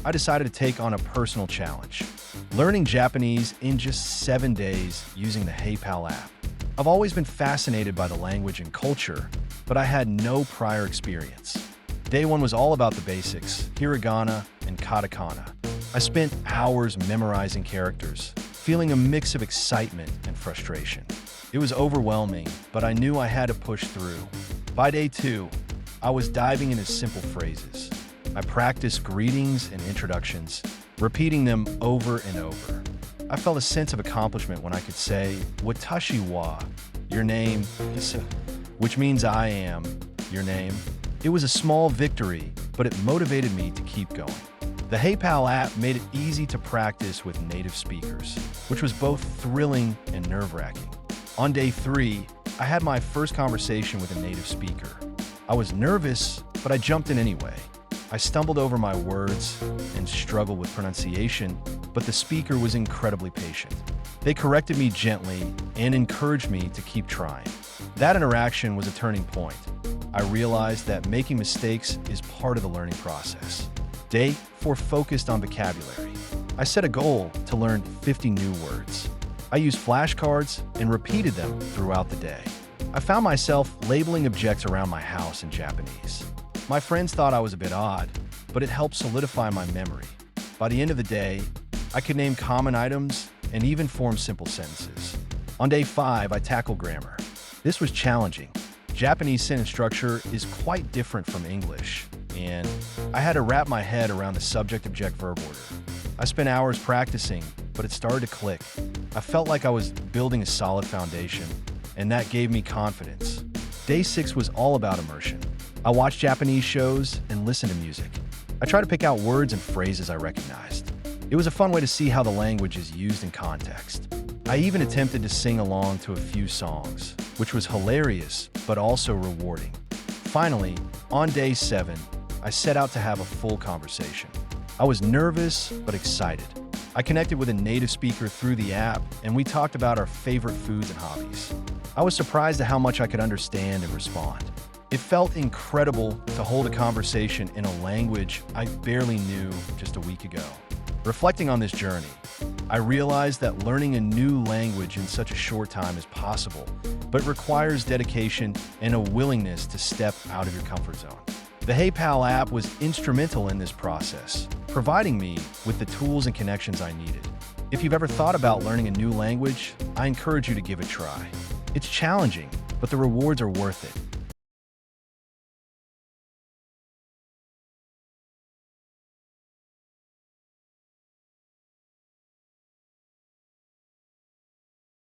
I decided to take on a personal challenge, learning Japanese in just 7 days using the HeyPal app. I've always been fascinated by the language and culture, but I had no prior experience. Day one was all about the basics, hiragana and katakana. I spent hours memorizing characters, feeling a mix of excitement and frustration. It was overwhelming, but I knew I had to push through. By day two, I was diving into simple phrases. I practiced greetings and introductions, repeating them over and over. I felt a sense of accomplishment when I could say, "Watashi wa," your name, which means I am, your name. It was a small victory, but it motivated me to keep going. The HeyPal app made it easy to practice with native speakers, which was both thrilling and nerve-wracking. On day three, I had my first conversation with a native speaker. I was nervous, but I jumped in anyway. I stumbled over my words and struggled with pronunciation, but the speaker was incredibly patient. They corrected me gently and encouraged me to keep trying. That interaction was a turning point. I realized that making mistakes is part of the learning process. Day four focused on vocabulary. I set a goal to learn 50 new words. I used flashcards and repeated them throughout the day. I found myself labeling objects around my house in Japanese. My friends thought I was a bit odd, but it helped solidify my memory. By the end of the day, I could name common items and even form simple sentences. On day five, I tackled grammar. This was challenging. Japanese sentence structure is quite different from English, and I had to wrap my head around the subject-object-verb order. I spent hours practicing, but it started to click. I felt like I was building a solid foundation, and that gave me confidence. Day six was all about immersion. I watched Japanese shows and listened to music. I tried to pick out words and phrases I recognized. It was a fun way to see how the language is used in context. I even attempted to sing along to a few songs, which was hilarious, but also rewarding. Finally, on day seven, I set out to have a full conversation. I was nervous, but excited. I connected with a native speaker through the app, and we talked about our favorite foods and hobbies. I was surprised at how much I could understand and respond. It felt incredible to hold a conversation in a language I barely knew just a week ago. Reflecting on this journey, I realized that learning a new language in such a short time is possible, but requires dedication and a willingness to step out of your comfort zone. The HeyPal app was instrumental in this process, providing me with the tools and connections I needed. If you've ever thought about learning a new language, I encourage you to give it a try. It's challenging, but the rewards are worth it.